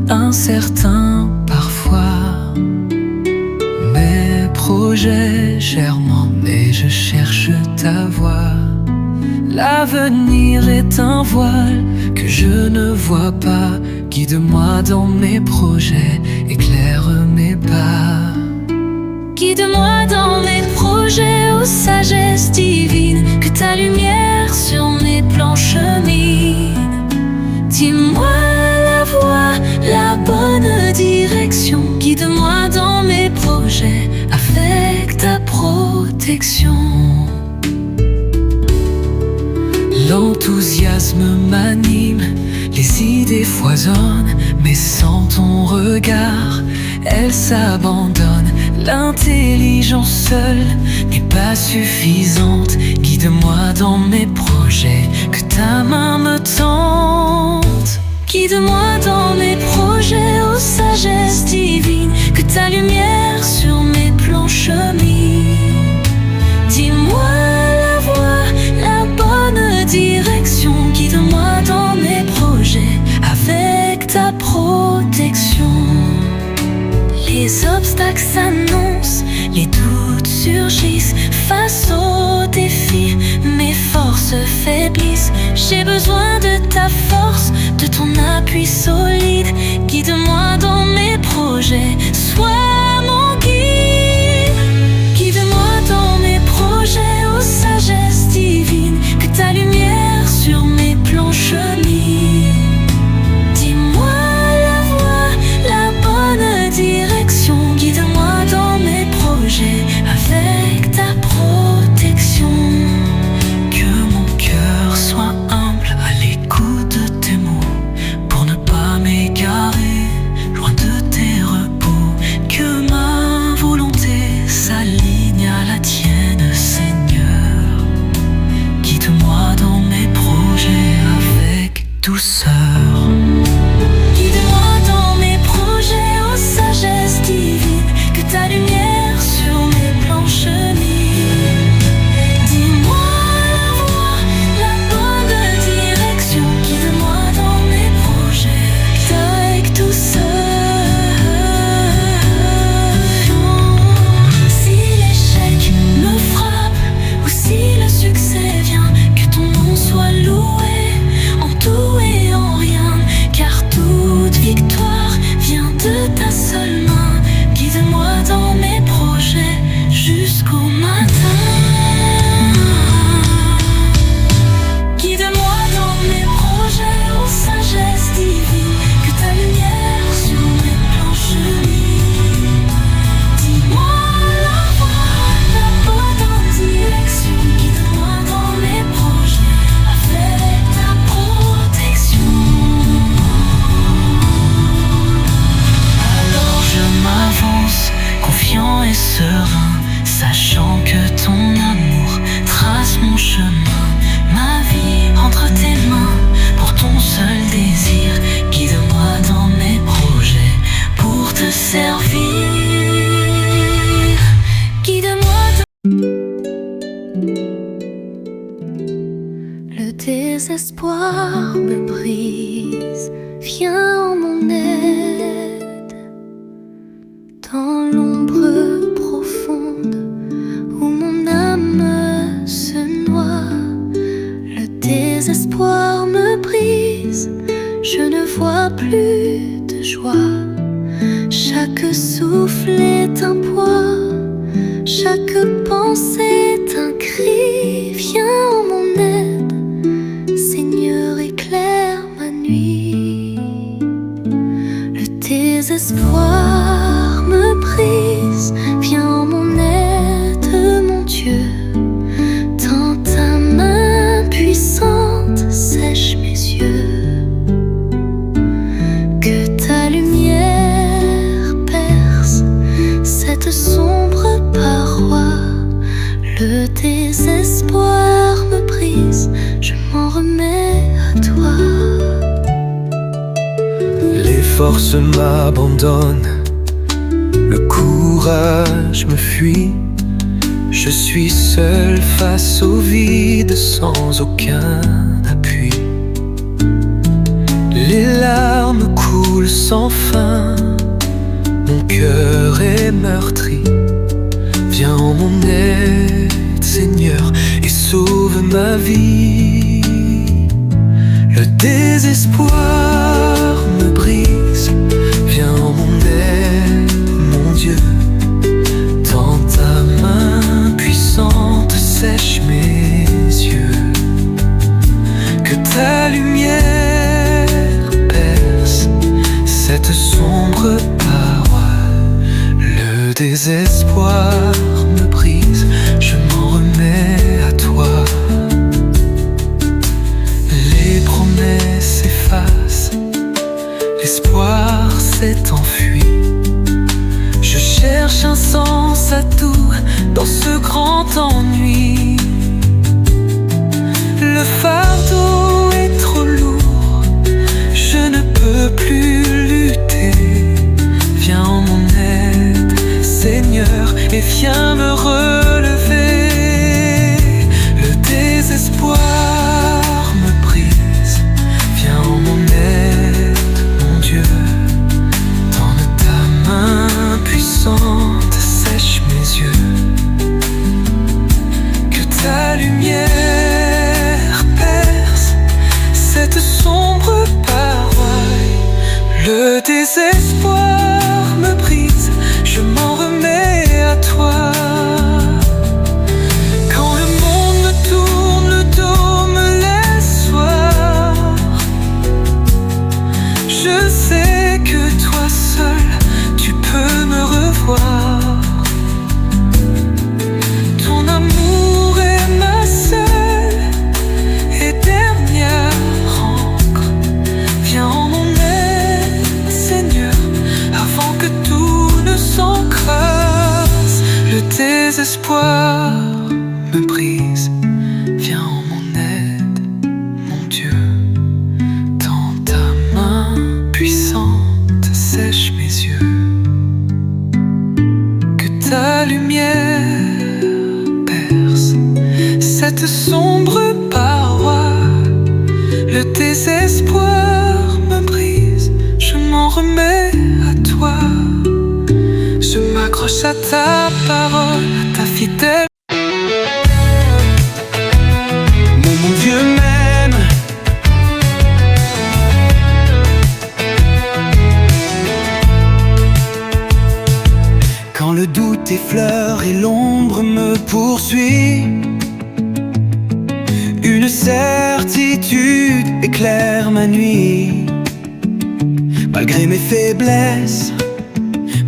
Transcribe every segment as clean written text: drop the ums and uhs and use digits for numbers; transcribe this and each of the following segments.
incertain parfois. Mes projets germent, mais je cherche ta voix. L'avenir est un voile que je ne vois pas. Guide-moi dans mes projets, éclaire mes pas. Guide-moi dans mes projets, ô sagesse divine, que ta lumière sur mes plans chemine. Dis-moi la voie, la bonne direction. Guide-moi dans mes projets, avec ta protection. L'enthousiasme m'anime, les idées foisonnent, mais sans ton regard, elles s'abandonnent. L'intelligence seule n'est pas suffisante. Guide-moi dans mes projets, que ta main me tente. Guide-moi dans mes projets, ô sagesse divine, que ta lumière sur mes plans chemine. Dis-moi la voie, la bonne direction. Guide-moi dans mes projets, avec ta protection. Les obstacles s'annoncent, les doutes surgissent. Face aux défis, mes forces faiblissent. J'ai besoin de ta force, de ton appui solide. Guide-moi dans mes projets, sois mon guide. Guide-moi dans mes projets, ô sagesse divine, que ta lumière sur mes plans chemine. Dis-moi la voie, la bonne direction. Guide-moi dans mes projets, avec ta protection. Que mon cœur soit humble à l'écoute de tes mots, pour ne pas m'égarer loin de tes repos. Que ma volonté s'aligne à la tienne, Seigneur. Guide-moi dans mes projets avec douceur. Guide-moi dans mes projets, ô sagesse divine, que ta lumière sur mes plans chemine. Dis-moi la voie, la bonne direction. Guide-moi dans mes projets, avec douceur. Si l'échec me frappe ou si le succès vient, que ton nom soit loué en tout et en rien, car toute victoire vient de ta seule main. Guide-moi dans mes projets jusqu'au matin. Guide-moi dans mes projets, ô sagesse divine, que ta lumière sur mes plans chemine. Dis-moi la voie, la bonne direction. Guide-moi dans mes projets, avec ta protection. Alors je m'avance, confiant et serein, sachant que ton amour trace mon chemin. Ma vie entre tes mains, pour ton seul désir. Guide-moi dans mes projets, pour te servir. Guide-moi Le désespoir me brise, viens en mon aide. Dans l'ombre profonde où mon âme se noie, le désespoir me brise, je ne vois plus de joie. Chaque souffle est un poids, chaque pensée est un cri. Viens en mon aide, Seigneur, éclaire ma nuit. Le désespoir me brise, viens en mon aide, mon Dieu. Dans ta main puissante sèche mes yeux. Que ta lumière perce cette sombre paroi. Le désespoir me brise, je m'en remets à toi. Les forces m'abandonnent, le courage me fuit. Je suis seul face au vide, sans aucun appui. Les larmes coulent sans fin, mon cœur est meurtri. Viens en mon aide, Seigneur, et sauve ma vie. Le désespoir me brise. Viens en mon aide, mon Dieu. Tends ta main puissante sèche mes yeux. Que ta lumière perce cette sombre paroi. Le désespoir me brise, je m'en remets à toi. Les promesses s'effacent, l'espoir s'est enfui. Je cherche un sens à tout dans ce grand ennui. Le fardeau est trop lourd, je ne peux plus lutter. Viens en mon aide, Seigneur, et viens me relever. Le désespoir me brise. Viens en mon aide, mon Dieu. Tends ta main puissante, sèche mes yeux. Que ta lumière perce cette sombre paroi. Le désespoir me brise, je m'en remets à toi. Quand le monde me tourne le dos, me laisse soir, je sais que toi seul, tu peux me revoir. Ton amour est ma seule et dernière encre. Viens en mon aide, Seigneur, avant que tout ne s'encrasse. Le désespoir me brise. Viens en mon aide, mon Dieu. Tends ta main puissante, sèche mes yeux. Que ta lumière perce cette sombre paroi. Le désespoir me brise, je m'en remets à toi. Je m'accroche à ta parole, à ta fidèle. Mon Dieu m'aime. Quand le doute effleure et l'ombre me poursuit, une certitude éclaire ma nuit. Malgré mes faiblesses,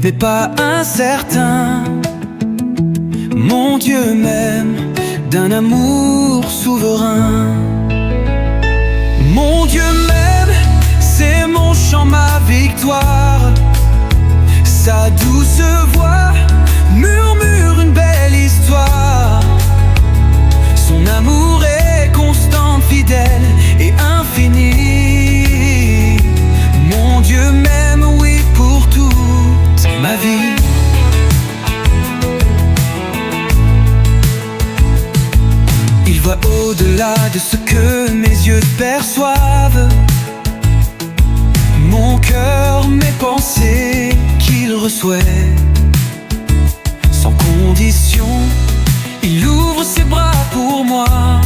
mais pas incertain, mon Dieu m'aime d'un amour souverain. Mon Dieu m'aime, c'est mon chant, ma victoire. Sa douce voix murmure une belle histoire. Son amour est constant, fidèle et infini. Mon Dieu m'aime, oui, pour toute ma vie. Il voit au-delà de ce que mes yeux perçoivent. Mon cœur, mes pensées qu'il reçoit. Sans condition, il ouvre ses bras pour moi.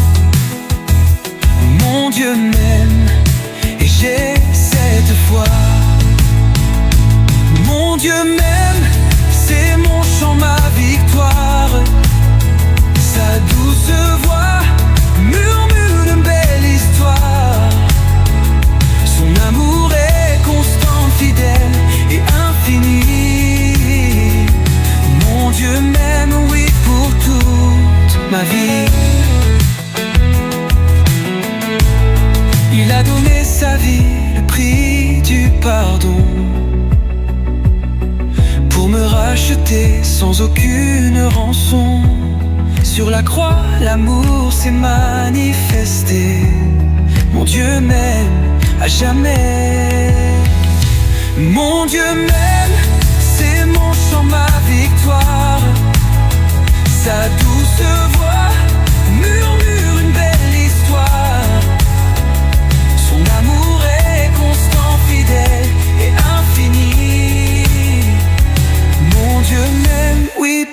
Mon Dieu m'aime et j'ai cette foi. Mon Dieu m'aime, c'est mon chant, ma victoire. Sa douce voix murmure une belle histoire. Son amour est constant, fidèle et infini. Mon Dieu m'aime, oui, pour toute ma vie. Il a donné sa vie, le prix du pardon, pour me racheter sans aucune rançon. Sur la croix, l'amour s'est manifesté. Mon Dieu m'aime à jamais. Mon Dieu m'aime, c'est mon chant, ma victoire. Sa douce voix murmure une belle histoire. Son amour est constant.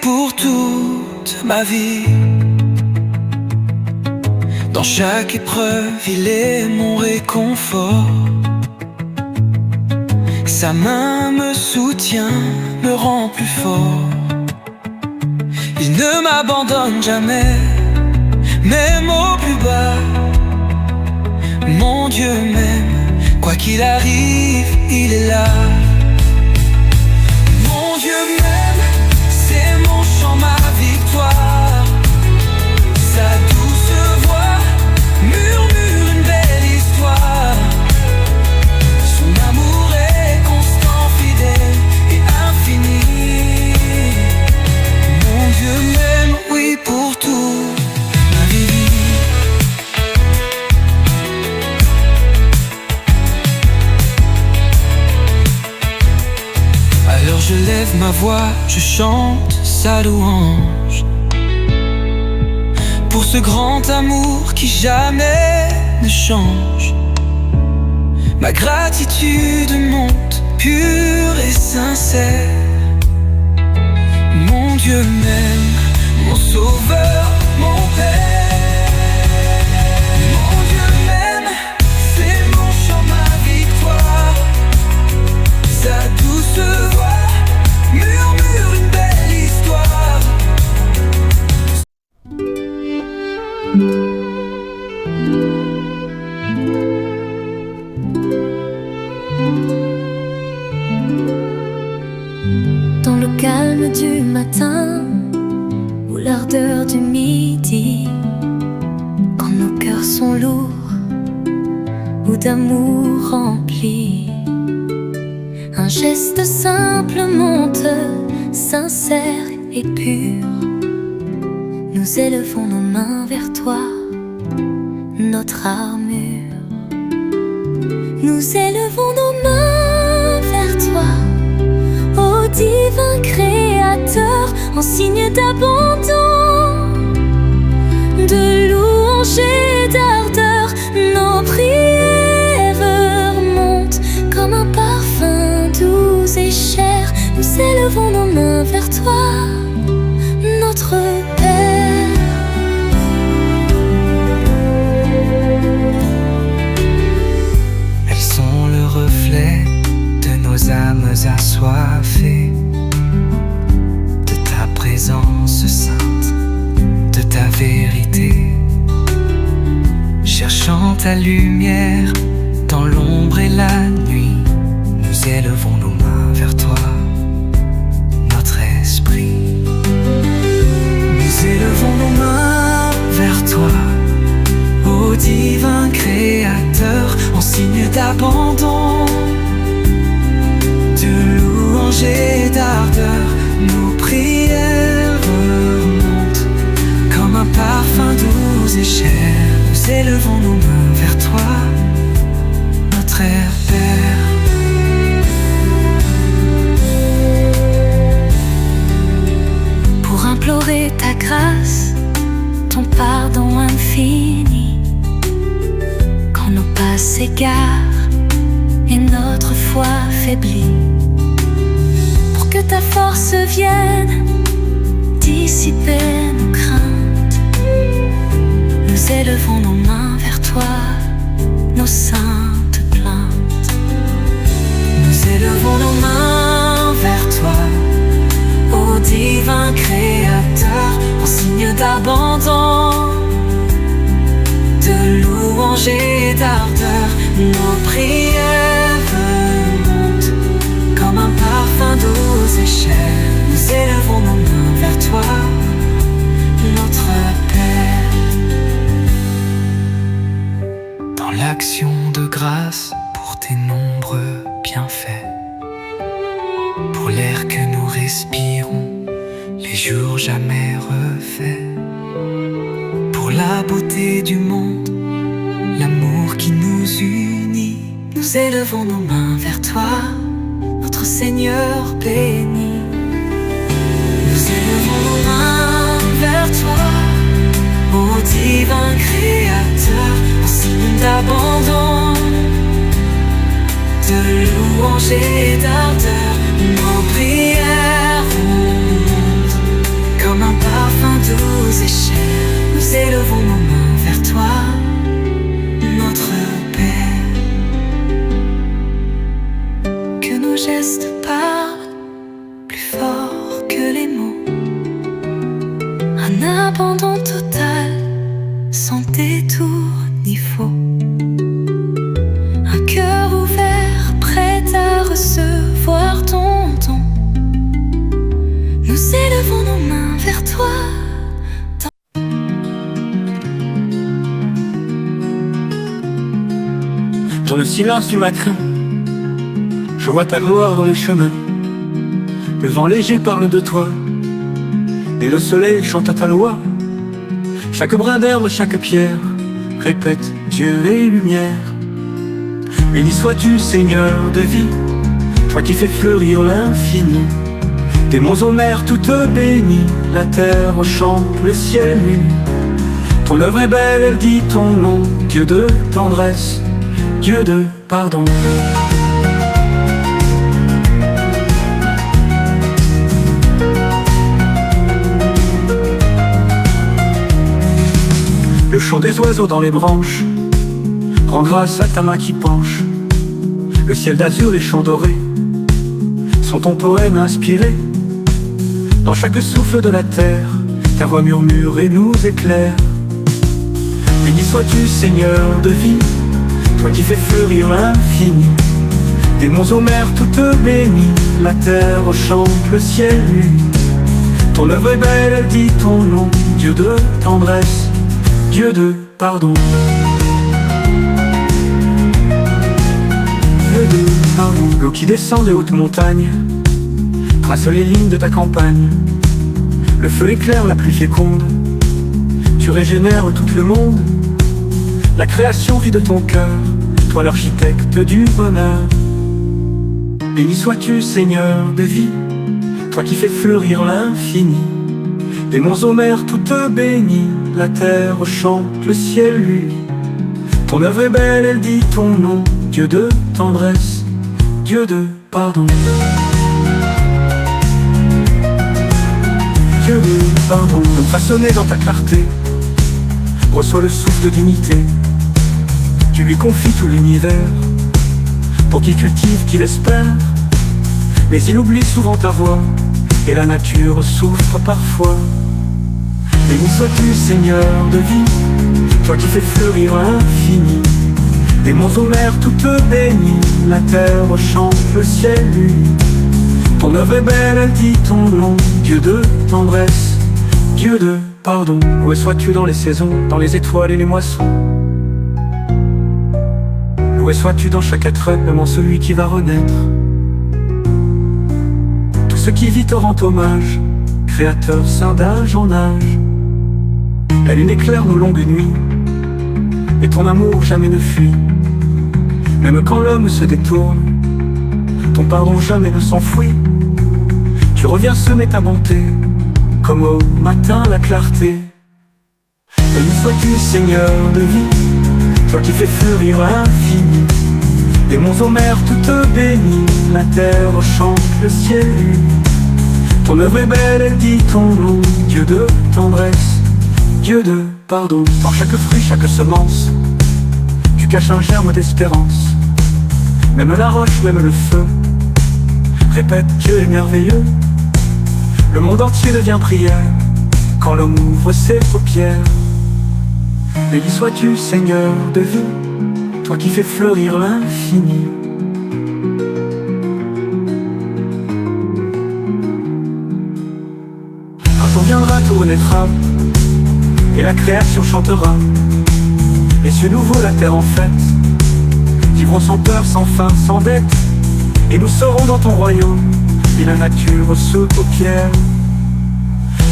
pour toute ma vie. Dans chaque épreuve, il est mon réconfort. Sa main me soutient, me rend plus fort. Il ne m'abandonne jamais, même au plus bas. Mon Dieu m'aime, quoi qu'il arrive, il est là. Mon Dieu m'aime, c'est mon chant, ma victoire. Sa douce voix murmure une belle histoire. Son amour est constant, fidèle et infini. Mon Dieu m'aime, oui, pour tout ma vie. Alors je lève ma voix, je chante sa louange. Pour ce grand amour qui jamais ne change. Ma gratitude monte, pure et sincère. Mon Dieu m'aime, mon sauveur, mon Père. Mon Dieu m'aime, c'est mon chant, ma victoire. Sa douce voix murmure une belle histoire. Dans le calme du matin ou l'ardeur du midi, quand nos cœurs sont lourds ou d'amour remplis, un geste simple monte, sincère et pur. Nous élevons nos mains vers toi, notre armure. Nous élevons nos mains vers toi, ô divin Créateur, en signe d'abandon, de louange et d'ardeur. Nos prières remontent comme un parfum doux et cher. Nous élevons nos mains vers toi, notre Père. Elles sont le reflet de nos âmes assoiffées, de ta présence sainte, de ta vérité. Cherchant ta lumière dans l'ombre et la nuit, nous élevons nos mains vers toi, notre esprit. Nous élevons nos mains vers toi, ô divin Créateur, en signe d'abandon, de louange et d'ardeur. Nos prières remontent comme un parfum doux et cher. Nous élevons nos mains vers toi, notre Père. Pour implorer ta grâce, ton pardon infini, quand nos pas s'égarent et notre foi faiblit, pour que ta force vienne dissiper nos craintes. Nous élevons nos mains vers toi, nos saintes plaintes. Nous élevons nos mains vers toi, ô divin Créateur, en signe d'abandon, de louange et d'ardeur. Nos prières remontent comme un parfum doux et cher. Nous élevons nos mains vers toi, notre Père. Dans l'action de grâce pour tes nombreux bienfaits, pour l'air que nous respirons, les jours jamais refaits, pour la beauté du monde, l'amour qui nous unit. Nous élevons nos mains vers toi, notre Seigneur béni. Nous élevons nos mains vers toi, ô divin Créateur, en signe d'abandon, de louange et d'ardeur. Nos prières remontent abandon total, sans détour ni faux. Un cœur ouvert, prêt à recevoir ton don. Nous élevons nos mains vers toi. Dans le silence du matin, je vois ta gloire dans les chemins. Le vent léger parle de toi, et le soleil chante à ta loi. Chaque brin d'herbe, chaque pierre répète Dieu et lumière. Béni sois-tu, Seigneur de vie, toi qui fais fleurir l'infini. Des monts aux mers, tout te bénit, la terre chante, le ciel nuit. Ton œuvre est belle, elle dit ton nom, Dieu de tendresse, Dieu de pardon. Le chant des oiseaux dans les branches rend grâce à ta main qui penche. Le ciel d'azur, les champs dorés sont ton poème inspiré. Dans chaque souffle de la terre, ta voix murmure et nous éclaire. Béni sois-tu, Seigneur de vie, toi qui fais fleurir l'infini. Des monts aux mers, tout te bénit, la terre chante, le ciel nuit. Ton œuvre est belle, elle dit ton nom, Dieu de tendresse, Dieu de pardon. Dieu de pardon. L'eau qui descend des hautes montagnes trace les lignes de ta campagne. Le feu éclaire la pluie féconde, tu régénères tout le monde. La création vit de ton cœur, toi l'architecte du bonheur. Béni sois-tu, Seigneur de vie, toi qui fais fleurir l'infini. Des monts aux mers, tout te bénit, la terre chante, le ciel lui. Ton œuvre est belle, elle dit ton nom, Dieu de tendresse, Dieu de pardon. Dieu de pardon, façonné dans ta clarté, reçois le souffle de dignité. Tu lui confies tout l'univers, pour qu'il cultive, qu'il espère. Mais il oublie souvent ta voix, et la nature souffre parfois. Béni sois-tu, Seigneur de vie, toi qui fais fleurir l'infini. Des monts aux mers, tout te bénit, la terre chante, le ciel lui. Ton œuvre est belle, elle dit ton nom, Dieu de tendresse, Dieu de pardon. Où sois-tu dans les saisons, dans les étoiles et les moissons. Où sois-tu dans chaque être, même en celui qui va renaître. Tout ce qui vit te rend hommage, Créateur saint d'âge en âge. La lune éclaire nos longues nuits, et ton amour jamais ne fuit. Même quand l'homme se détourne, ton pardon jamais ne s'enfuit. Tu reviens semer ta bonté, comme au matin la clarté. Béni sois-tu, Seigneur de vie, toi qui fais fleurir l'infini. Des monts aux mers, tout te bénit, la terre chante, le ciel lui. Ton œuvre est belle, elle dit ton nom, Dieu de tendresse, Dieu de pardon. Dans chaque fruit, chaque semence, tu caches un germe d'espérance. Même la roche, même le feu répète Dieu est merveilleux. Le monde entier devient prière quand l'homme ouvre ses paupières. Béni sois-tu, Seigneur de vie, toi qui fais fleurir l'infini. Un jour viendra, tout renaîtra, et la création chantera. Les cieux nouveaux, la terre en fête, vivront sans peur, sans faim, sans dette. Et nous serons dans ton royaume, et la nature sous tes pierres.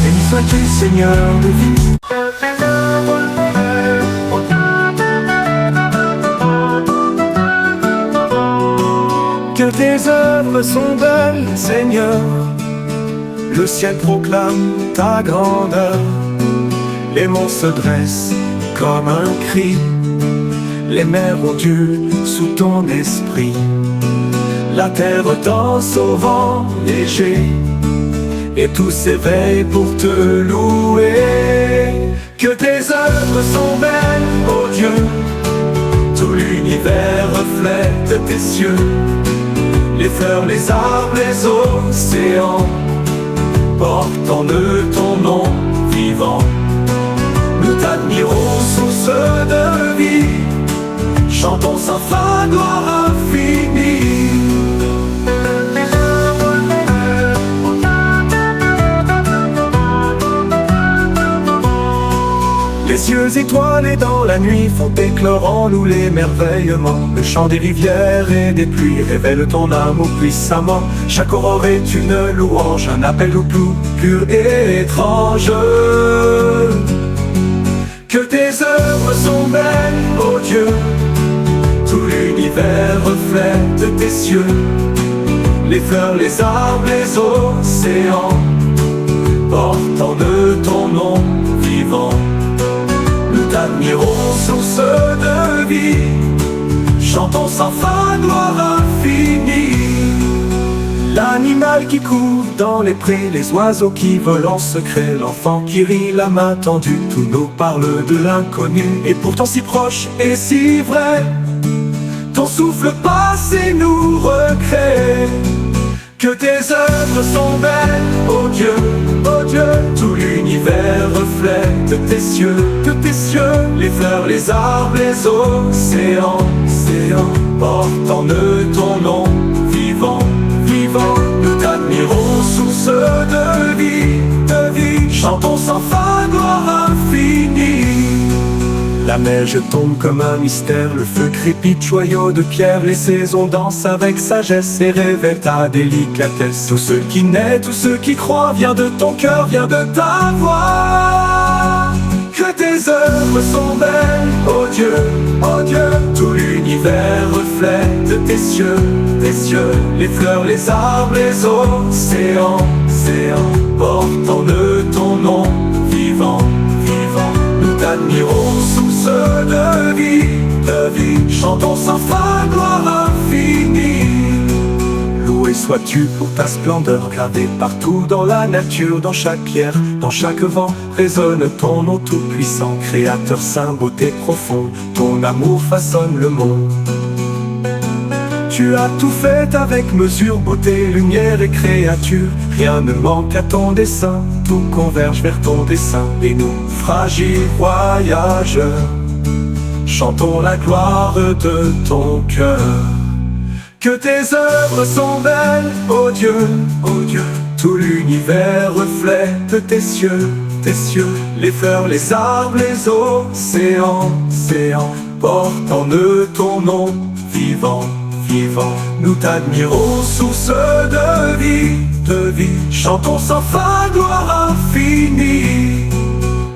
Béni sois-tu, Seigneur de vie. Que tes œuvres sont belles, Seigneur. Le ciel proclame ta grandeur. Les monts se dressent comme un cri. Les mers ondulent sous ton esprit. La terre danse au vent léger, et tout s'éveille pour te louer. Que tes œuvres sont belles, ô Dieu. Tout l'univers reflète tes cieux. Les fleurs, les arbres, les océans portent en eux ton nom vivant. Nous t'admirons, source de vie, chantons sans fin, gloire infinie. Les yeux étoilés dans la nuit font éclore en nous l'émerveillement. Le chant des rivières et des pluies révèle ton amour puissamment. Chaque aurore est une louange, un appel au plus pur et étrange. Que tes œuvres sont belles, ô Dieu, tout l'univers reflète tes cieux. Les fleurs, les arbres, les océans portant de ton nom vivant. Nous t'admirons, source de vie, chantons sans fin, gloire infinie. L'animal qui court dans les prés, les oiseaux qui volent en secret, l'enfant qui rit, la main tendue, tout nous parle de l'inconnu, et pourtant si proche et si vrai. Ton souffle passe et nous recrée. Que tes œuvres sont belles, ô Dieu, tout l'univers reflète tes cieux, les fleurs, les arbres, les océans, portant de ton nom vivant. Nous t'admirons, source de vie, chantons sans fin, gloire infinie. La neige tombe comme un mystère, le feu crépite, joyau de pierre. Les saisons dansent avec sagesse et révèlent ta délicatesse. Tout ce qui naît, tout ce qui croit vient de ton cœur, vient de ta voix. Que tes œuvres sont belles, ô Dieu, tout l'univers reflète tes cieux, les fleurs, les arbres, les océans, portant de ton nom vivant. Nous t'admirons, source de vie, chantons sans fin, gloire infinie. Loué sois-tu pour ta splendeur, gravée partout dans la nature, dans chaque pierre, dans chaque vent, résonne ton nom tout-puissant. Créateur saint, beauté profonde, ton amour façonne le monde. Tu as tout fait avec mesure, beauté, lumière et créature. Rien ne manque à ton dessein, tout converge vers ton dessein. Et nous, fragiles voyageurs, chantons la gloire de ton cœur. Que tes œuvres sont belles, ô Dieu, tout l'univers reflète tes cieux, les fleurs, les arbres, les océans, portant de ton nom vivant. Nous t'admirons, source de vie, chantons sans fin, gloire infinie.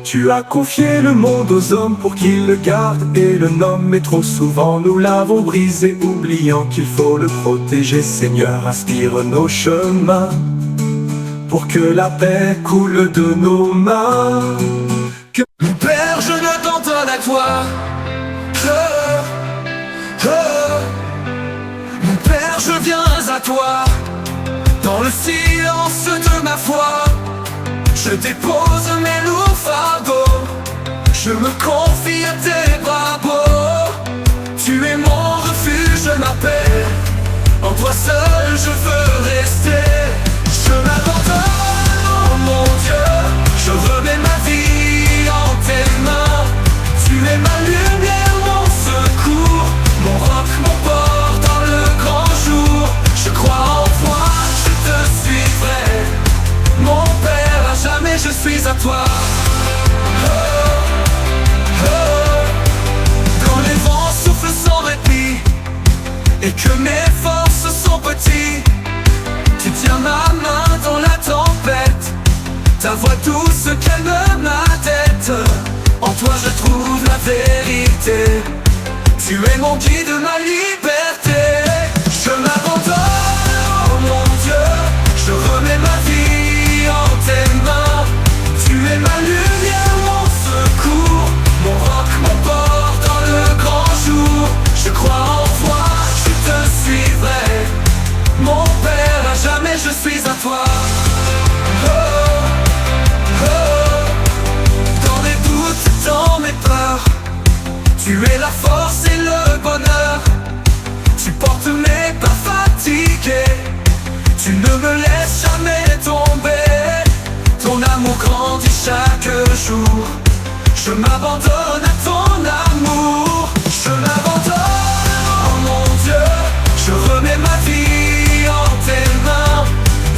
Tu as confié le monde aux hommes pour qu'ils le gardent et le nomment, mais trop souvent nous l'avons brisé, oubliant qu'il faut le protéger. Seigneur, inspire nos chemins pour que la paix coule de nos mains. Mon Père, je ne t'en donne à toi. Mon Père, je viens à toi. Dans le silence de ma foi, je dépose mes lourds fardeaux. Je me confie à tes bras beaux. Tu es mon refuge, ma paix. En toi seul je veux rester. Je m'abandonne, oh mon Dieu. Je remets ma vie en tes mains. Tu es ma lumière, mon secours, mon roc, mon port dans le grand jour. Je crois en toi, je te suivrai. Mon Père, à jamais je suis à toi. Quand les vents soufflent sans répit et que mes forces sont petites, tu tiens ma main dans la tempête. Ta voix douce calme ma tête. En toi je trouve la vérité. Tu es mon guide, ma liberté. Je m'abandonne, oh mon Dieu. Je remets ma vie en tes mains. Tu es ma lumière, mon secours, mon roc, mon port dans le grand jour. Je crois en toi, je te suivrai. Mon Père, à jamais je suis à toi. Dans les doutes, dans mes peurs, tu es la force et le bonheur. Tu portes mes pas fatigués. Tu ne me laisses jamais tomber. Ton amour amour grandit chaque jour. Je m'abandonne à ton amour. Je m'abandonne, oh mon Dieu. Je remets ma vie en tes mains.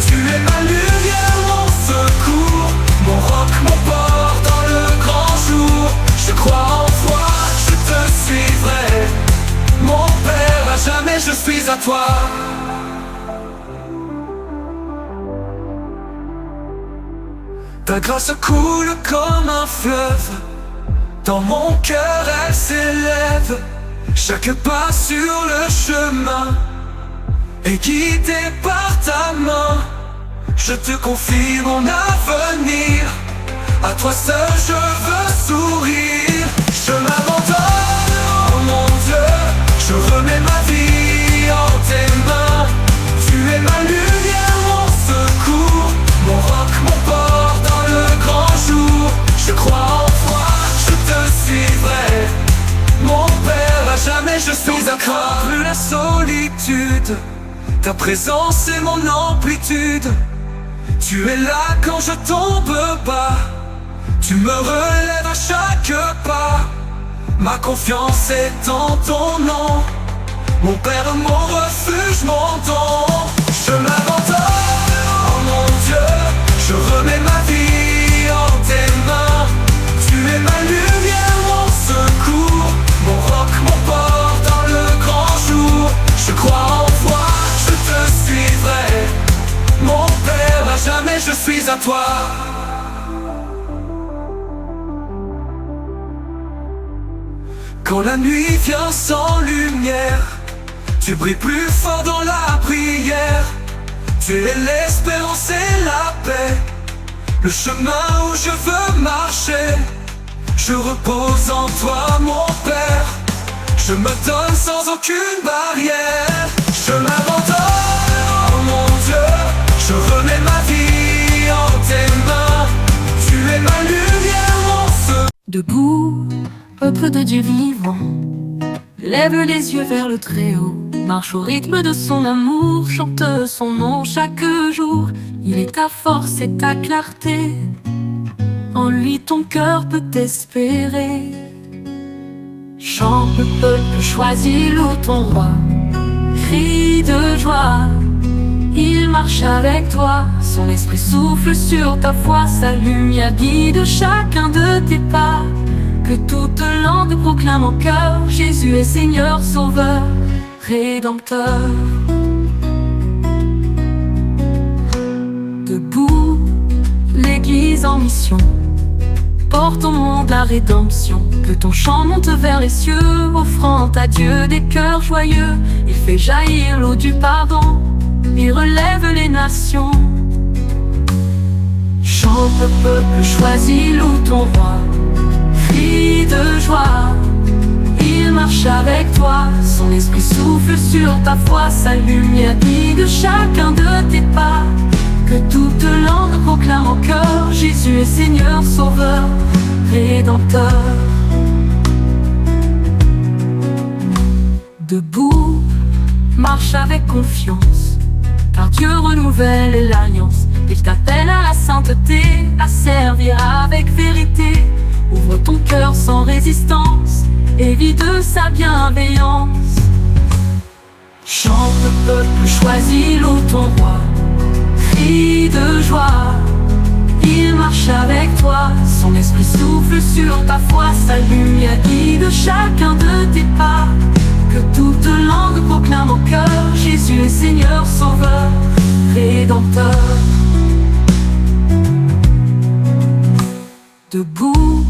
Tu es ma lumière, mon secours, mon roc, mon port dans le grand jour. Je crois en toi, je te suivrai. Mon Père, à jamais je suis à toi. Ta grâce coule comme un fleuve. Dans mon cœur elle s'élève. Chaque pas sur le chemin est guidé par ta main. Je te confie mon avenir. À toi seul je veux sourire. Je m'abandonne, oh mon Dieu. Je remets ma vie en tes mains. Tu es ma lumière, mon secours, mon roc, mon port dans le grand jour. Je crois en toi, je te suivrai. Mon Père, à jamais je suis à toi. Plus la solitude, ta présence est mon amplitude. Tu es là quand je tombe bas. Tu me relèves à chaque pas. Ma confiance est en ton nom. Mon Père, mon refuge, mon don. Je m'abandonne, oh mon Dieu. Je remets ma vie en tes mains. Tu es ma lumière, mon secours, mon roc, mon port dans le grand jour. Je crois en toi, je te suivrai. Mon Père, à jamais je suis à toi. Quand la nuit vient sans lumière, tu brilles plus fort dans la prière. Tu es l'espérance et la paix, le chemin où je veux marcher. Je repose en toi, mon Père. Je me donne sans aucune barrière. Je m'abandonne, oh mon Dieu. Je remets ma vie en tes mains. Tu es ma lumière, mon seul. Debout, peuple de Dieu vivant, lève les yeux vers le Très-Haut. Marche au rythme de son amour, chante son nom chaque jour. Il est ta force et ta clarté, en lui ton cœur peut espérer. Chante le peuple choisi, loue ton roi, crie de joie. Il marche avec toi, son esprit souffle sur ta foi. Sa lumière guide chacun de tes pas. Que toute langue proclame en cœur, Jésus est Seigneur, Sauveur, Rédempteur. Debout, l'Église en mission, porte au monde la rédemption. Que ton chant monte vers les cieux, offrant à Dieu des cœurs joyeux. Il fait jaillir l'eau du pardon, il relève les nations. Chante le peuple choisi, loue ton roi, crie de joie. Il marche avec toi, son esprit souffle sur ta foi. Sa lumière guide chacun de tes pas. Que toute langue proclame en cœur, Jésus est Seigneur, Sauveur, Rédempteur. Debout, marche avec confiance, car Dieu renouvelle l'alliance. Il t'appelle à la sainteté, à servir avec vérité. Ouvre ton cœur sans résistance et vis de sa bienveillance. Chante le peuple choisi, loue ton roi, crie de joie. Il marche avec toi, son esprit souffle sur ta foi. Sa lumière guide chacun de tes pas. Que toute langue proclame en cœur, Jésus est Seigneur, Sauveur, Rédempteur. Debout,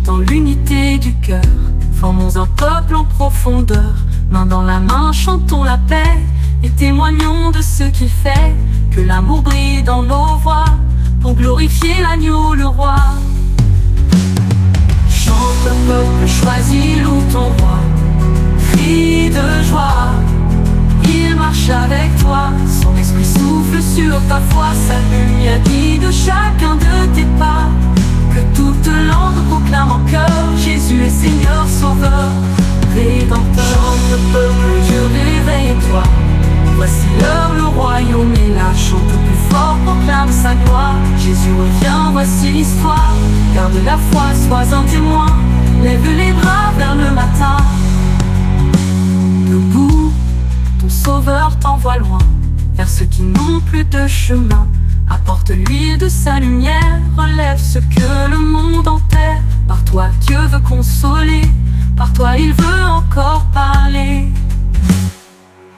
dans l'unité du cœur, formons un peuple en profondeur. Main dans la main, chantons la paix et témoignons de ce qu'il fait. Que l'amour brille dans nos voix pour glorifier l'agneau, le roi. Chante le peuple choisi, loue ton roi, crie de joie. Il marche avec toi, son esprit souffle sur ta foi. Sa lumière guide chacun de tes pas. Que toute langue proclame en cœur, Jésus est Seigneur, Sauveur, Rédempteur. Chante le peuple, Dieu réveille-toi. Voici l'heure, le royaume est là, chante plus fort. fort proclame sa gloire. Jésus revient, voici l'histoire. Garde la foi, sois un témoin. Lève les bras vers le matin. Debout, ton sauveur t'envoie loin, vers ceux qui n'ont plus de chemin. Apporte-lui de sa lumière, relève ce que le monde enterre. Par toi Dieu veut consoler, par toi il veut encore parler.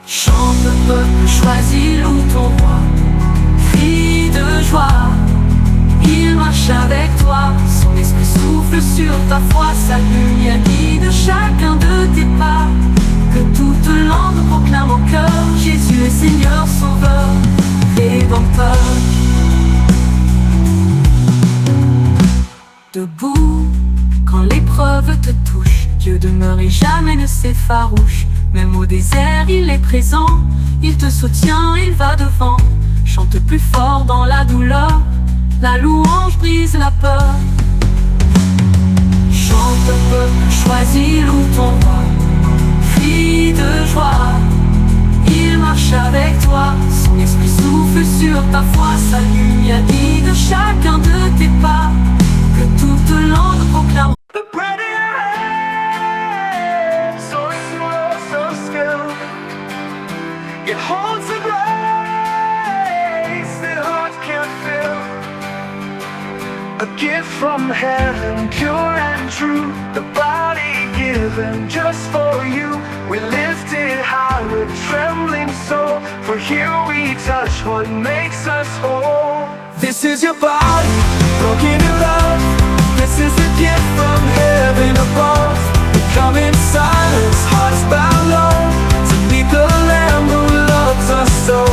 Chante peuple choisi, loue ton roi, crie de joie. Il marche avec toi, son esprit souffle sur ta foi. Sa lumière guide chacun de tes pas. Que toute langue proclame au cœur, Jésus est Seigneur, Sauveur, Rédempteur. Debout, quand l'épreuve te touche, Dieu demeure et jamais ne s'effarouche. Même au désert il est présent, il te soutient, il va devant. Chante plus fort dans la douleur, la louange brise la peur. Chante peuple choisi, loue ton roi, crie de joie. Il marche avec toi, son esprit souffle sur ta foi. Sa lumière guide chacun de tes pas. Que toute langue proclame. The bread in your hand, so small, so still. It holds a grace that hearts can't feel. A gift from heaven, pure and true. The body given just for you. We lift it high with trembling soul. For here we touch what makes us whole. This is your body, broken in love. This is a gift from heaven above. We come in silence, hearts bow low, to meet the Lamb who loves us so.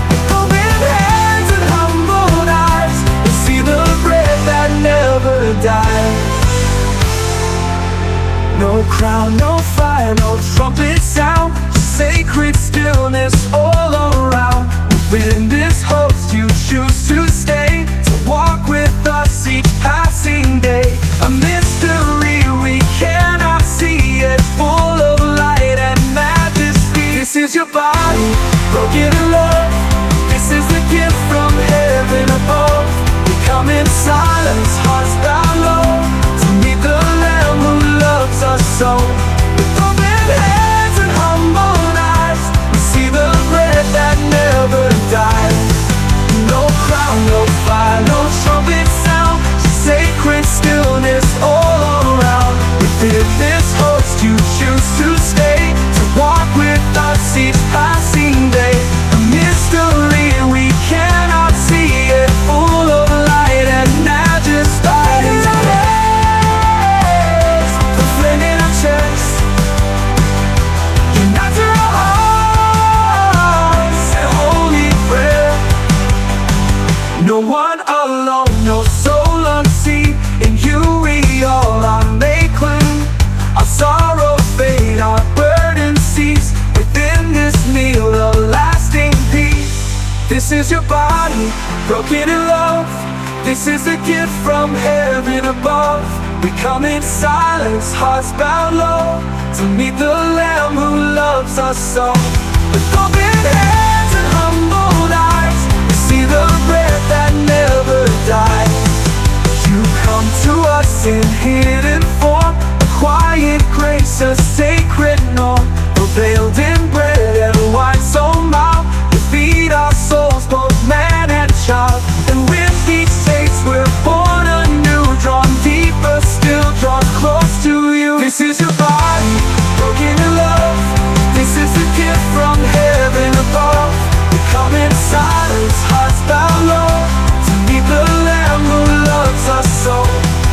With open hands and humbled eyes, we see the bread that never dies. No crown, no fire, no trumpet sound, sacred stillness all around. Within this host you choose to stay, to walk with us each passing day. A mystery we cannot see, yet full of light and majesty. This is your body, broken in love. This is the gift from heaven above. We come in silence, hearts bow low, to meet the Lamb who loves us so. With open hands and humble eyes, we see the bread that never dies. No crown, no fire, no trumpet sound, sacred stillness all around. Within this host you choose to stay, to walk with us each passing day. A mystery we cannot see, yet full of light and majesty. In our hands, the flame in our chest, unite to our hearts and holy prayer. No one alone, no soul unseen. In you we all are made clean. Our sorrow fade, our burden cease. Within this meal a lasting peace. This is your body, broken in love. This is a gift from heaven above. We come in silence, hearts bow low, to meet the Lamb who loves us so. With open hands and humbled eyes, we see the bread that never dies. You come to us in hidden form, a quiet grace, a sacred norm. We're veiled in bread and wine so mild. You feed our souls, both man and child. And with each taste we're born anew, drawn deeper still, drawn close to you. This is your body, broken in love. This is a gift from heaven above. We come in silence, hearts bow low, to meet the Lamb who loves us so.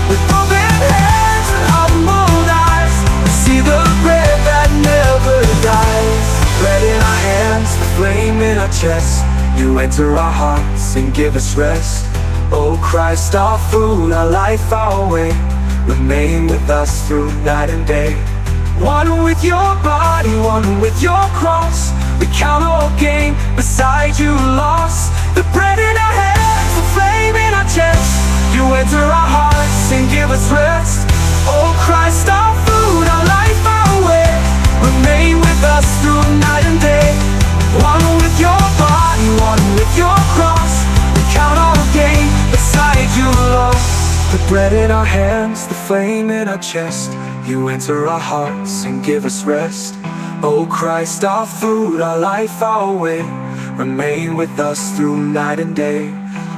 With open hands and humbled eyes, we see the bread that never dies. Bread in our hands, the flame in our chest. You enter our hearts and give us rest. Oh Christ, our food, our life, our way. Remain with us through night and day. One with your body, one with your cross. We count all gain, beside you lost. The bread in our hands, the flame in our chest. You enter our hearts and give us rest. Oh Christ, our food, our life, our way. Remain with us through night and day. One with your body, one with your cross. The bread in our hands, the flame in our chest, you enter our hearts and give us rest. Oh Christ, our food, our life, our way, remain with us through night and day.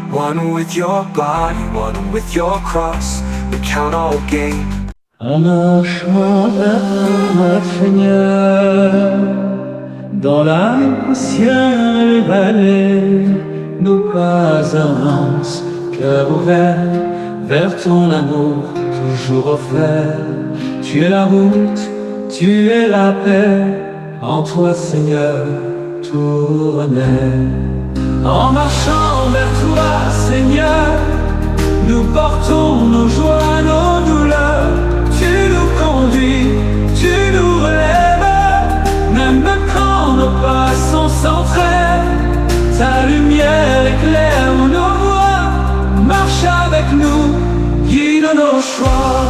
One with your body, one with your cross, we count all gain. Un marchant vers Seigneur, dans la poussière vallée, nos pas avancent, cœur ouvert, vers ton amour toujours offert. Tu es la route, tu es la paix, en toi Seigneur, tout renaît. En marchant vers toi Seigneur, nous portons nos joies, nos douleurs. Tu nous conduis, tu nous relèves, même quand nos pas sont sans trêve. Ta lumière éclaire nos voies, marche avec nous, guide nos choix.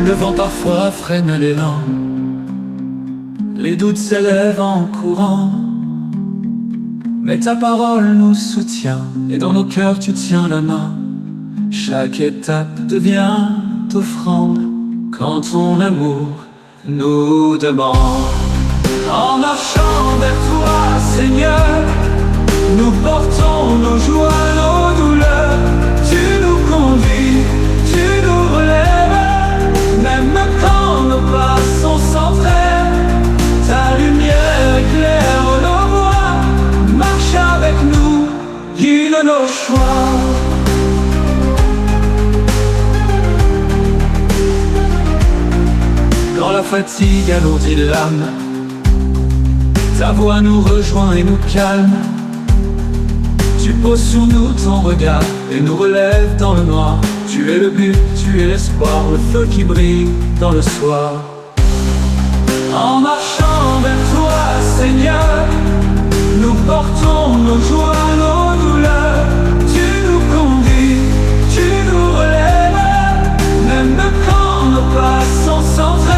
Le vent parfois freine l'élan, les doutes s'élèvent en courant, mais ta parole nous soutient, et dans nos cœurs tu tiens la main. Chaque étape devient offrande, quand ton amour nous demande. En marchant vers toi, Seigneur, nous portons nos joies, nos douleurs. Tu nous conduis, tu nous relèves, même quand nos pas sont sans trêve. Ta lumière éclaire nos voies, marche avec nous, guide nos choix. Quand la fatigue alourdit l'âme, ta voix nous rejoint et nous calme. Tu poses sur nous ton regard et nous relèves dans le noir. Tu es le but, tu es l'espoir, le feu qui brille dans le soir. En marchant vers toi, Seigneur, nous portons nos joies, nos douleurs. Tu nous conduis, tu nous relèves, même quand nos pas sont sans trêve.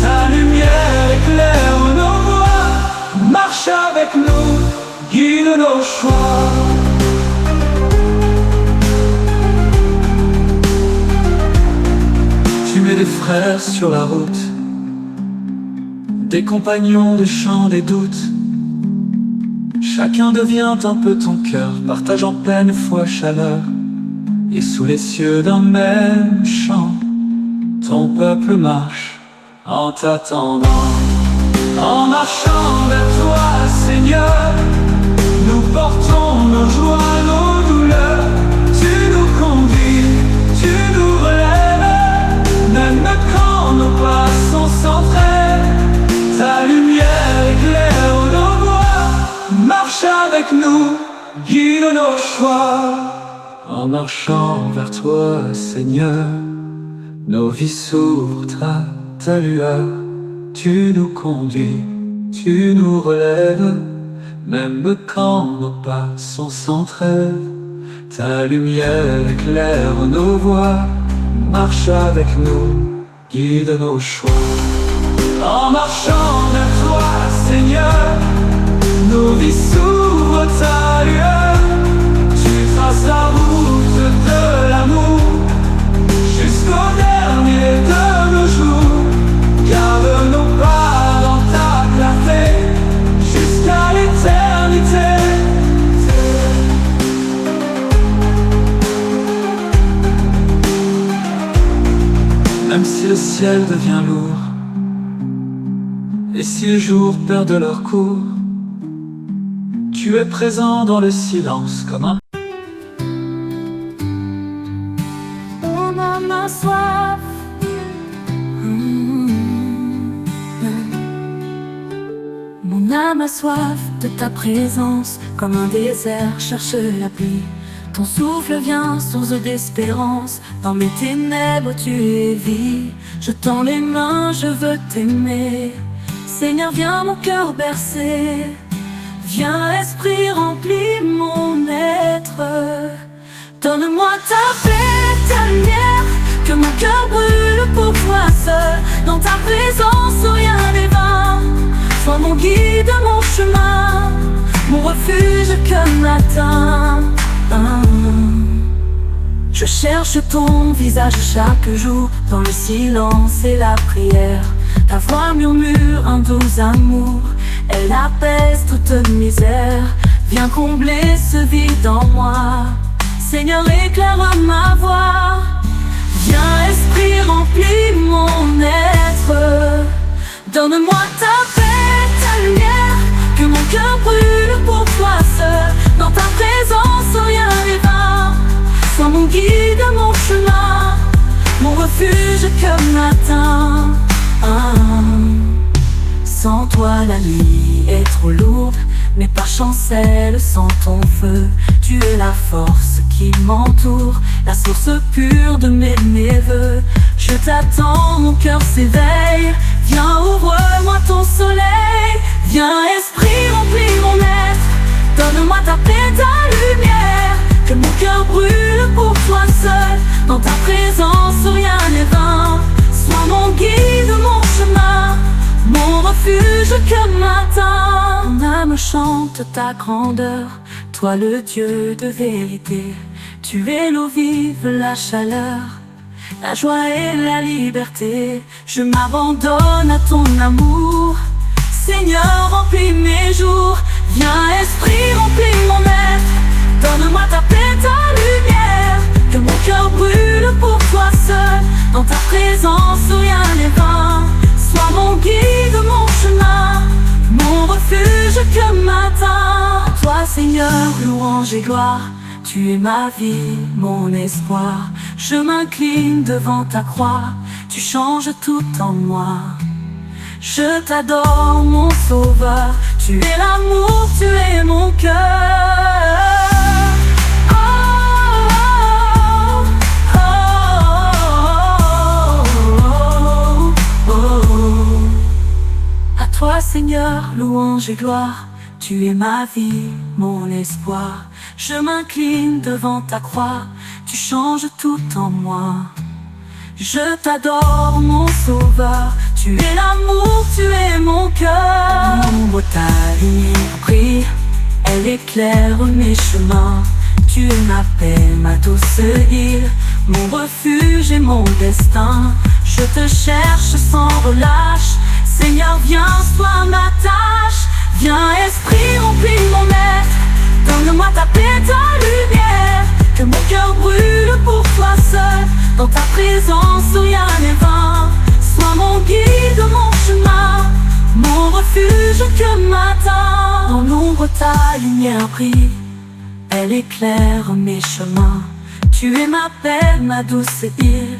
Ta lumière éclaire nos voies, marche avec nous, guide nos choix. Tu mets des frères sur la route, des compagnons de chant, des doutes. Chacun devient un peu ton cœur, partageant peine, foi, chaleur. Et sous les cieux d'un même chant, ton peuple marche en t'attendant. En marchant vers toi, Seigneur, nous portons nos joies, nos douleurs. Tu nous conduis, tu nous relèves, même quand nos pas sont sans trêve. Ta lumière éclaire nos voies, marche avec nous, guide nos choix. En marchant vers toi, Seigneur, nos vies s'ouvrent à ta lueur. Tu nous conduis, tu nous relèves, même quand nos pas sont sans trêve. Ta lumière éclaire nos voies, marche avec nous, guide nos choix. En marchant vers toi, Seigneur, nos vies s'ouvrent à ta lueur. Tu traces la route de l'amour jusqu'au dernier de nos jours. Garde nos pas dans ta clarté jusqu'à l'éternité. Même si le ciel devient lourd et si les jours perdent leur cours, tu es présent dans le silence comme un... Mon âme a soif. Mon âme a soif de ta présence, comme un désert cherche la pluie. Ton souffle vient, source d'espérance, dans mes ténèbres tu es vie. Je tends les mains, je veux t'aimer. Seigneur, viens mon cœur bercer. Viens esprit, remplis mon être. Donne-moi ta paix, ta lumière, que mon cœur brûle pour toi seul. Dans ta présence rien n'est vain. Sois mon guide, mon chemin, mon refuge que m'atteint. Je cherche ton visage chaque jour, dans le silence et la prière. Ta voix murmure un doux amour, elle apaise toute misère. Viens combler ce vide en moi, Seigneur éclaire ma voix. Viens esprit remplis mon être, donne-moi ta paix, ta lumière, que mon cœur brûle pour toi seul. Dans ta présence rien n'est vain, sois mon guide, mon chemin, mon refuge que m'atteint. Sans toi la nuit est trop lourde, mes pas chancellent sans ton feu. Tu es la force qui m'entoure, la source pure de mes vœux. Je t'attends, mon cœur s'éveille. Viens, ouvre-moi ton soleil. Viens, esprit, remplis mon être. Donne-moi ta paix, ta lumière. Que mon cœur brûle pour toi seul. Dans ta présence, rien n'est vain. Sois mon guide, mon chemin, mon refuge que m'atteint. Mon âme chante ta grandeur, toi le Dieu de vérité. Tu es l'eau vive, la chaleur, la joie et la liberté. Je m'abandonne à ton amour, Seigneur remplis mes jours. Viens esprit remplis mon être, donne-moi ta paix, ta lumière. Que mon cœur brûle pour toi seul, dans ta présence rien n'est vain. Sois mon guide, mon chemin, mon refuge que m'atteint. Toi Seigneur, louange et gloire, tu es ma vie, mon espoir. Je m'incline devant ta croix, tu changes tout en moi. Je t'adore mon sauveur, tu es l'amour, tu es mon cœur. Toi Seigneur, louange et gloire, tu es ma vie, mon espoir. Je m'incline devant ta croix, tu changes tout en moi. Je t'adore mon sauveur, tu es l'amour, tu es mon cœur. L'ombre ta lumière brille, elle éclaire mes chemins. Tu es ma paix, ma douce île, mon refuge et mon destin. Je te cherche sans relâche, Seigneur, viens, sois ma tâche. Viens, esprit, remplis mon être. Donne-moi ta paix, ta lumière. Que mon cœur brûle pour toi seul. Dans ta présence, rien n'est vain. Sois mon guide, mon chemin, mon refuge que m'atteint. Dans l'ombre, ta lumière brille, elle éclaire mes chemins. Tu es ma paix, ma douce île,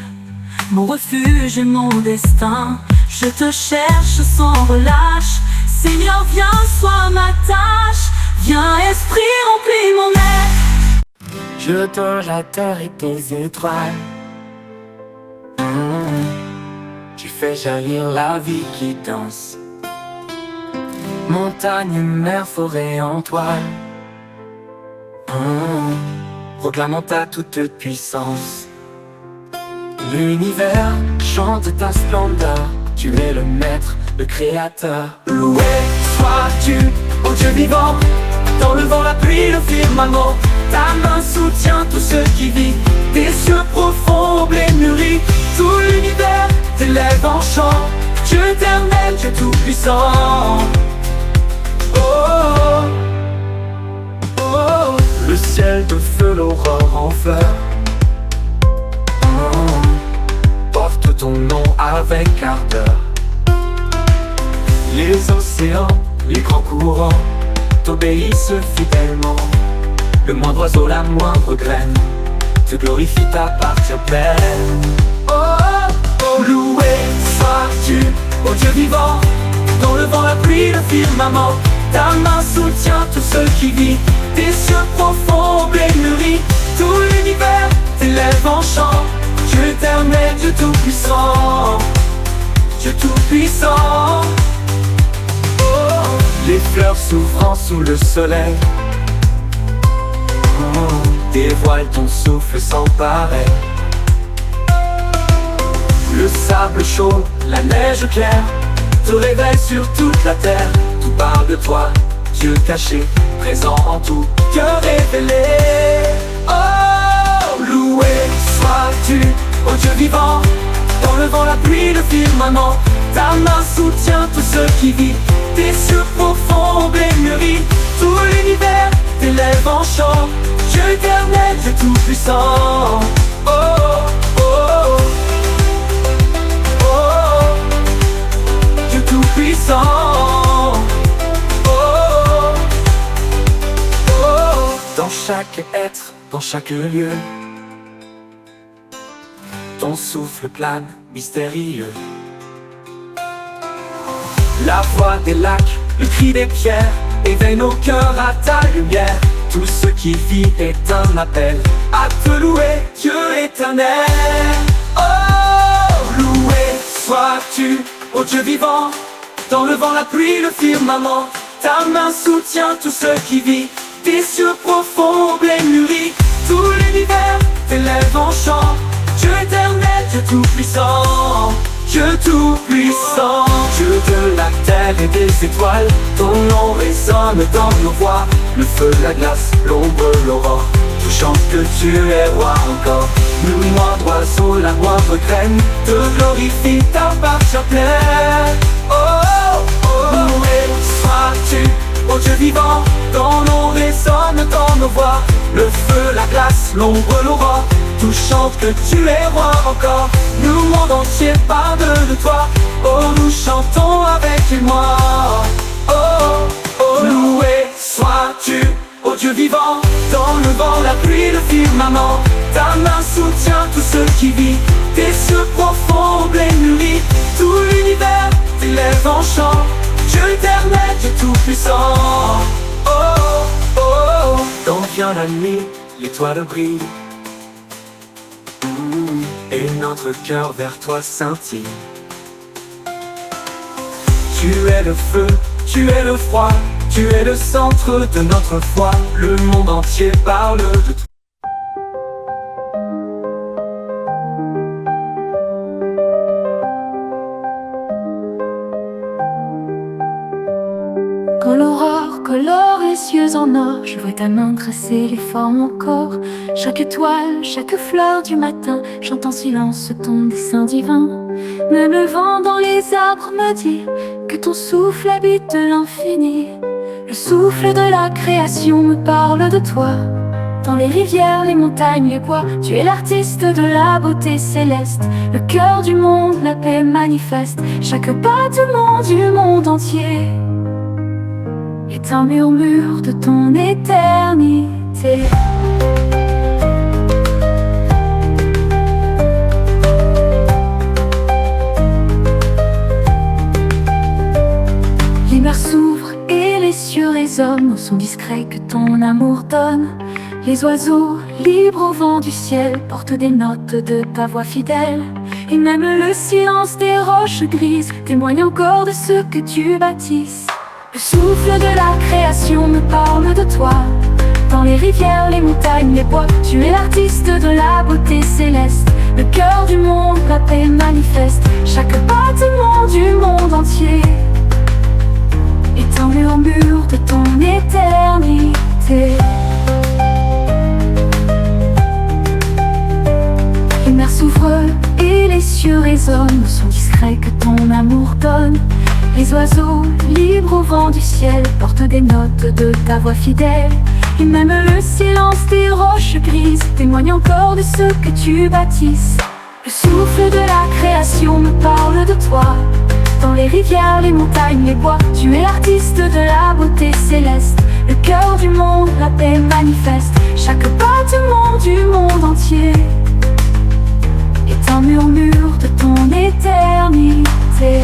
mon refuge et mon destin. Je te cherche sans relâche, Seigneur viens, sois ma tâche. Viens esprit, remplis mon être. Je te la terre et tes étoiles. Tu fais jaillir la vie qui danse. Montagne, mer, forêt en toile. Proclamant ta toute puissance. L'univers chante ta splendeur. Tu es le maître, le créateur. Loué sois-tu, ô Dieu vivant. Dans le vent, la pluie, le firmament. Ta main soutient tout ce qui vit. Tes cieux profonds, blé mûris. Tout l'univers t'élève en chant. Dieu éternel, Dieu tout-puissant. Oh, oh, oh, oh. Le ciel de feu, l'aurore en fleurs. Porte ton nom avec ardeur. Les océans, les grands courants t'obéissent fidèlement. Le moindre oiseau, la moindre graine te glorifie, t'appartient pleine. Oh, oh, oh, loué sois-tu, ô Dieu vivant. Dans le vent, la pluie, le firmament. Ta main soutient tout ce qui vit. Tes cieux profonds, blé mûris. Tout l'univers t'élève en chant. Dieu éternel, Dieu tout-puissant. Dieu tout-puissant. Oh, les fleurs s'ouvrant sous le soleil. Dévoile ton souffle sans pareil. Le sable chaud, la neige claire te réveille sur toute la terre. Tout parle de toi, Dieu caché, présent en tout, Dieu révélé. Oh, loué sois-tu, ô Dieu vivant, dans le vent, la pluie, le firmament. Ta main soutient tout ce qui vit, tes cieux profonds mûris, tout l'univers t'élève en chant. Dieu éternel, Dieu tout-puissant. Oh, oh, oh, oh, oh, Dieu tout-puissant. Oh, oh, oh, dans chaque être, dans chaque lieu, ton souffle plane, mystérieux. La voix des lacs, le cri des pierres, éveille nos cœurs à ta lumière. Tout ce qui vit est un appel à te louer, Dieu éternel. Oh, loué sois-tu, ô Dieu vivant, dans le vent, la pluie, le firmament. Ta main soutient tout ce qui vit, tes cieux profonds mûris, tout l'univers t'élève en chant. Dieu éternel, Dieu tout-puissant. Dieu tout-puissant, Dieu de la terre et des étoiles, ton nom résonne dans nos voix. Le feu, la glace, l'ombre, l'aurore, tout chante que tu es roi encore. Le moindre oiseau, la moindre graine, te glorifie ta marche pleine. Oh, oh, oh, loué sois-tu, ô Dieu vivant, ton nom résonne dans nos voix. Le feu, la glace, l'ombre, l'aurore, tout chante que tu es roi encore. Nous, le monde entier parle de toi. Oh, nous chantons avec moi. Oh, oh, loué sois-tu, ô Dieu vivant, dans le vent, la pluie, le firmament. Ta main soutient tout ce qui vit, tes cieux profonds mûris, tout l'univers t'élève en chant. Dieu éternel, Dieu tout-puissant. Oh, oh, oh, quand vient la nuit, l'étoile brille, et notre cœur vers toi scintille. Tu es le feu, tu es le froid, tu es le centre de notre foi. Le monde entier parle de toi. Quand l'aurore colore les cieux en or, je vois ta main tracer les formes encore. Chaque étoile, chaque fleur du matin chante en silence ton dessein divin. Même le vent dans les arbres me dit que ton souffle habite l'infini. Le souffle de la création me parle de toi. Dans les rivières, les montagnes, les bois, tu es l'artiste de la beauté céleste. Le cœur du monde, la paix manifeste. Chaque battement du monde entier est un murmure de ton éternité. Les mers s'ouvrent et les cieux résonnent au son discret que ton amour donne. Les oiseaux, libres au vent du ciel, portent des notes de ta voix fidèle. Et même le silence des roches grises témoigne encore de ce que tu bâtisses. Le souffle de la création me parle de toi. Dans les rivières, les montagnes, les bois, tu es l'artiste de la beauté céleste. Le cœur du monde, la paix manifeste. Chaque battement du monde entier est un murmure de ton éternité. Les mers s'ouvrent et les cieux résonnent au son discret que ton amour donne. Les oiseaux, libres au vent du ciel, portent des notes de ta voix fidèle. Et même le silence des roches grises témoigne encore de ce que tu bâtisses. Le souffle de la création me parle de toi. Dans les rivières, les montagnes, les bois, tu es l'artiste de la beauté céleste. Le cœur du monde, la paix manifeste. Chaque battement du monde entier est un murmure de ton éternité.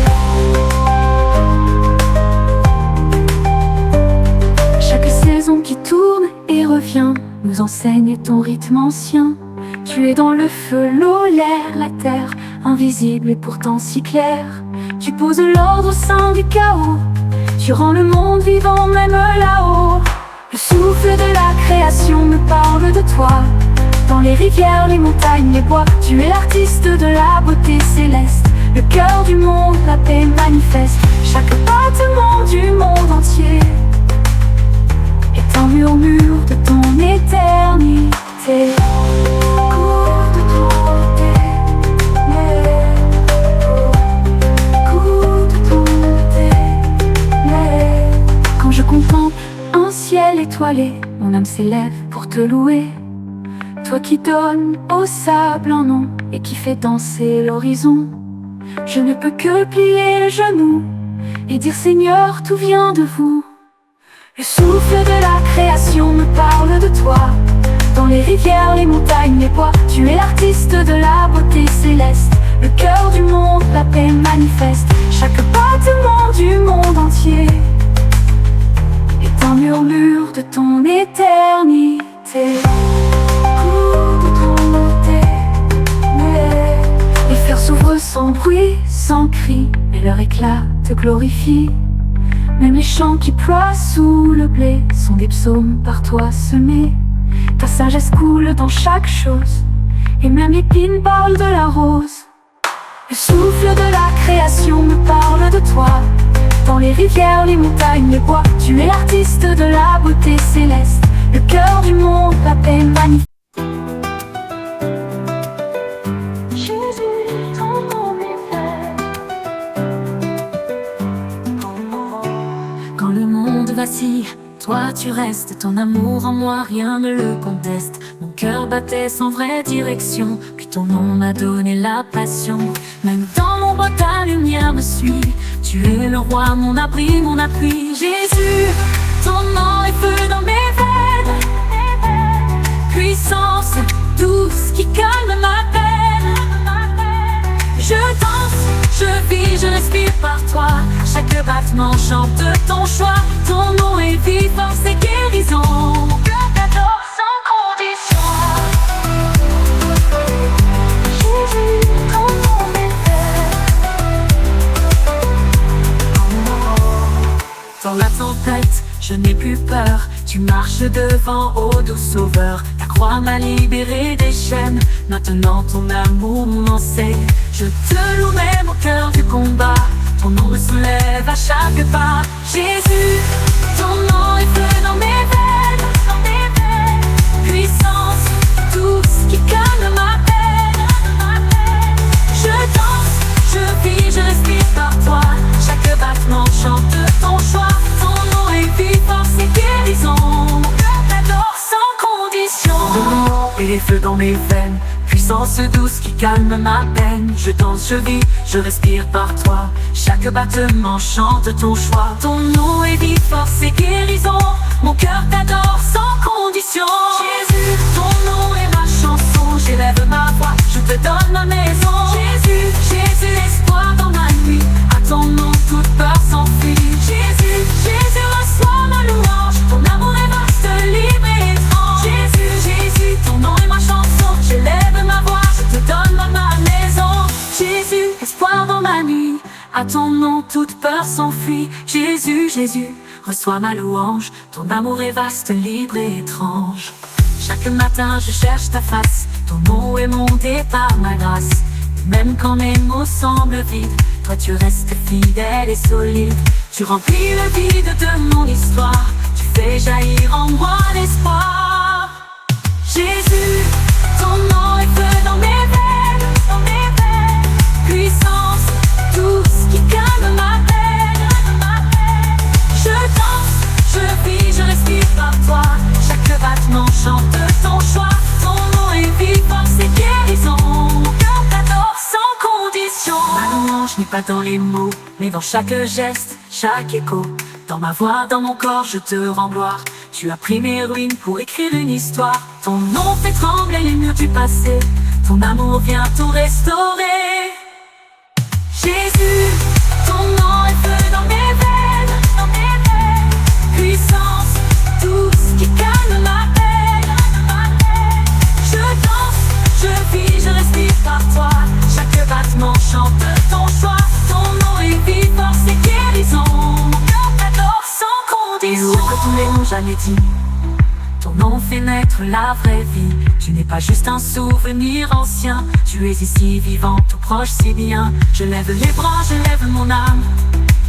Chaque saison qui tourne et revient nous enseigne ton rythme ancien. Tu es dans le feu, l'eau, l'air, la terre, invisible et pourtant si clair. Tu poses l'ordre au sein du chaos, tu rends le monde vivant même là-haut. Le souffle de la création me parle de toi. Dans les rivières, les montagnes, les bois, tu es l'artiste de la beauté céleste. Le cœur du monde, la paix manifeste. Chaque battement du monde entier est un murmure de ton éternité. Quand je contemple un ciel étoilé, mon âme s'élève pour te louer. Toi qui donnes au sable un nom et qui fais danser l'horizon, je ne peux que plier le genou et dire Seigneur, tout vient de vous. Le souffle de la création me parle de toi. Dans les rivières, les montagnes, les bois, tu es l'artiste de la beauté céleste. Le cœur du monde, la paix manifeste. Chaque battement du monde entier est un murmure de ton éternité. Les fers s'ouvrent sans bruit, sans cri, et leur éclat te glorifie. Même les champs qui ploient sous le blé sont des psaumes par toi semés. Ta sagesse coule dans chaque chose, et même l'épine parle de la rose. Le souffle de la création me parle de toi. Dans les rivières, les montagnes, les bois, tu es l'artiste de la beauté céleste. Le cœur du monde, la paix magnifique. Quand le monde vacille, toi tu restes, ton amour en moi rien ne le conteste. Mon cœur battait sans vraie direction, puis ton nom m'a donné la passion. Même dans l'ombre ta lumière me suit, tu es le roi, mon abri, mon appui. Jésus, ton nom est feu dans mes veines, puissance douce qui calme ma peine. Je danse, je vis, je respire par toi. Chaque battement chante ton choix. Ton nom est vie, force et guérison. Mon cœur t'adore sans condition. Jésus, ton nom est fait. Dans la tempête, je n'ai plus peur. Tu marches devant, ô doux sauveur. Ta croix m'a libéré des chaînes. Maintenant ton amour m'enseigne. Je te loue même au cœur du combat. Ton nom me soulève à chaque pas. Jésus, ton nom est feu dans mes veines, puissance douce qui calme ma peine. Je danse, je vis, je respire par toi. Chaque battement chante ton choix. Ton nom est vie, force et guérison. Mon cœur t'adore sans condition. Ton nom est les feux dans mes veines, puissance douce qui calme ma peine. Je danse, je vis, je respire par toi. Chaque battement chante ton choix. Ton nom est vie, force et guérison. Mon cœur t'adore sans condition. Jésus, ton nom est ma chanson. J'élève ma voix, je te donne ma maison. Jésus, Jésus, espoir dans ma nuit. À ton nom toute peur s'enfuit. Jésus, Jésus, reçois ma louange. Ton amour est vaste, libre et étrange. Jésus, Jésus, ton nom est ma chanson. J'élève ma voix, je te donne ma maison. Jésus, espoir dans ma nuit. À ton nom toute peur s'enfuit. Jésus, Jésus, reçois ma louange. Ton amour est vaste, libre et étrange. Chaque matin je cherche ta face. Ton nom est monté par ma grâce. Même quand mes mots semblent vides, toi tu restes fidèle et solide. Tu remplis le vide de mon histoire. Tu fais jaillir en moi l'espoir. Jésus, ton nom est feu dans mes veines, puissance douce qui calme ma peine. Je danse, je vis, je respire par toi. Chaque battement chante ton choix. Ton nom est vie, force et guérison. Mon cœur t'adore sans condition. Ma louange n'est pas dans les mots, mais dans chaque geste, chaque écho. Dans ma voix, dans mon corps, je te rends gloire. Tu as pris mes ruines pour écrire une histoire. Ton nom fait trembler les murs du passé. Ton amour vient tout restaurer. Jésus, ton nom est feu dans mes veines, puissance douce qui calme ma peine. Je danse, je vis, je respire par toi. Chaque battement chante ton choix. Ton nom est vie, force et guérison. Mon cœur t'adore sans condition. Et ouvre tous les noms jamais dit. Ton nom fait naître la vraie vie. Tu n'es pas juste un souvenir ancien. Tu es ici vivant, tout proche si bien. Je lève les bras, je lève mon âme,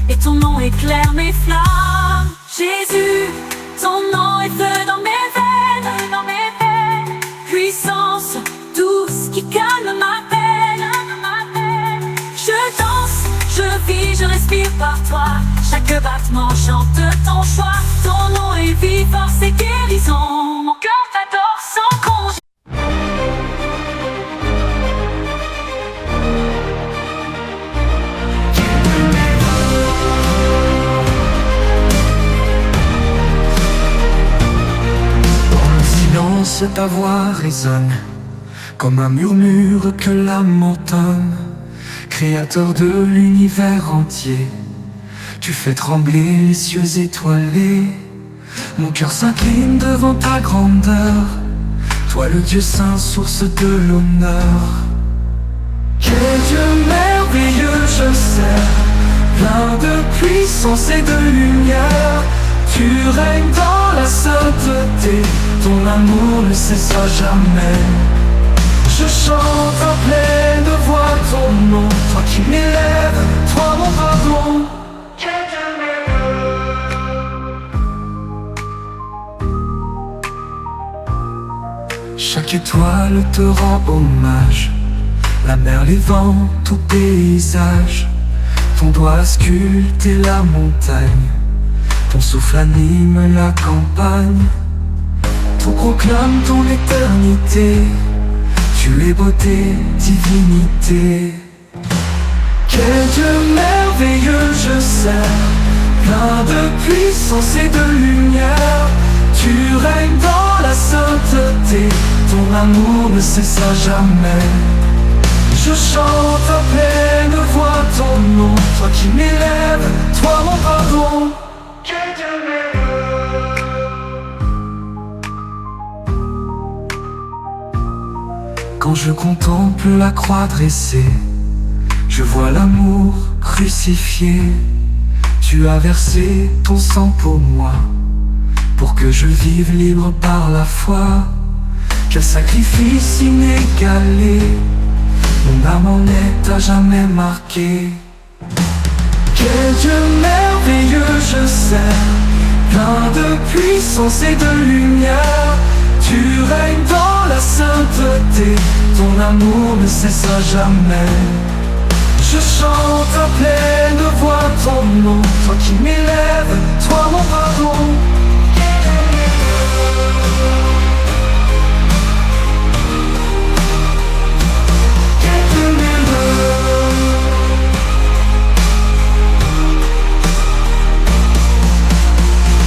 et ton nom éclaire mes flammes. Jésus, Ton nom est feu dans mes veines, puissance douce qui calme ma peine. Je danse, je vis, je respire par toi. Chaque battement chante ton choix. Ton nom est vie, force et guérison. Mon cœur t'adore sans congé. Ta voix résonne comme un murmure que l'âme entonne. Créateur de l'univers entier, tu fais trembler les cieux étoilés. Mon cœur s'incline devant ta grandeur, toi le Dieu saint, source de l'honneur. Quel Dieu merveilleux je sers, plein de puissance et de lumière. Tu règnes dans la sainteté, ton amour ne cessera jamais. Je chante en pleine voix ton nom, toi qui m'élèves, toi mon pardon. Chaque étoile te rend hommage, la mer, les vents, tout paysage. Ton doigt a sculpté la montagne, ton souffle anime la campagne. Tout proclame ton éternité, tu es beauté, divinité. Quel Dieu merveilleux je sers, plein de puissance et de lumière. Tu règnes dans la sainteté, ton amour ne cessera jamais. Je chante à pleine voix ton nom, toi qui m'élèves, toi mon pardon. Quand je contemple la croix dressée, je vois l'amour crucifié. Tu as versé ton sang pour moi, pour que je vive libre par la foi. Quel sacrifice inégalé, mon âme en est à jamais marquée. Quel Dieu merveilleux je sers, plein de puissance et de lumière. Tu règnes dans la sainteté, ton amour ne cessera jamais. Je chante à pleine voix ton nom, toi qui m'élèves, toi mon pardon.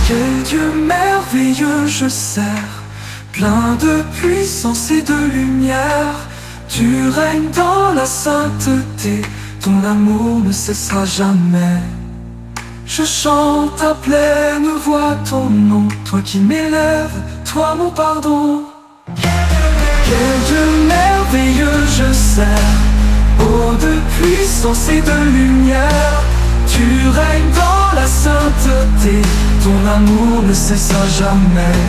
Quel Dieu merveilleux je sers, plein de puissance et de lumière. Tu règnes dans la sainteté, ton amour ne cessera jamais. Je chante à pleine voix ton nom, toi qui m'élèves, toi mon pardon. Quel Dieu merveilleux je sers, ô de puissance et de lumière. Tu règnes dans la sainteté, ton amour ne cessera jamais.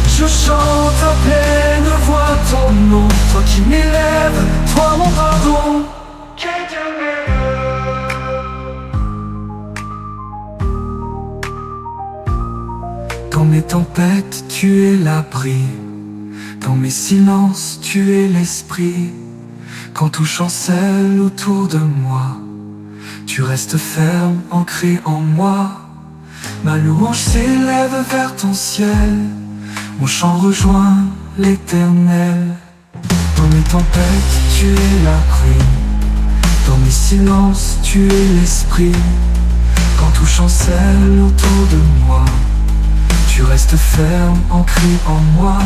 Je chante à pleine voix ton nom, toi qui m'élèves, toi mon pardon. Dans mes tempêtes, tu es l'abri, dans mes silences, tu es l'esprit. Quand tout chancelle autour de moi, tu restes ferme, ancré en moi. Ma louange s'élève vers ton ciel, mon chant rejoint l'éternel. Dans mes tempêtes, tu es l'abri, dans mes silences, tu es l'esprit. Quand tout chancelle autour de moi, tu restes ferme, ancré en moi.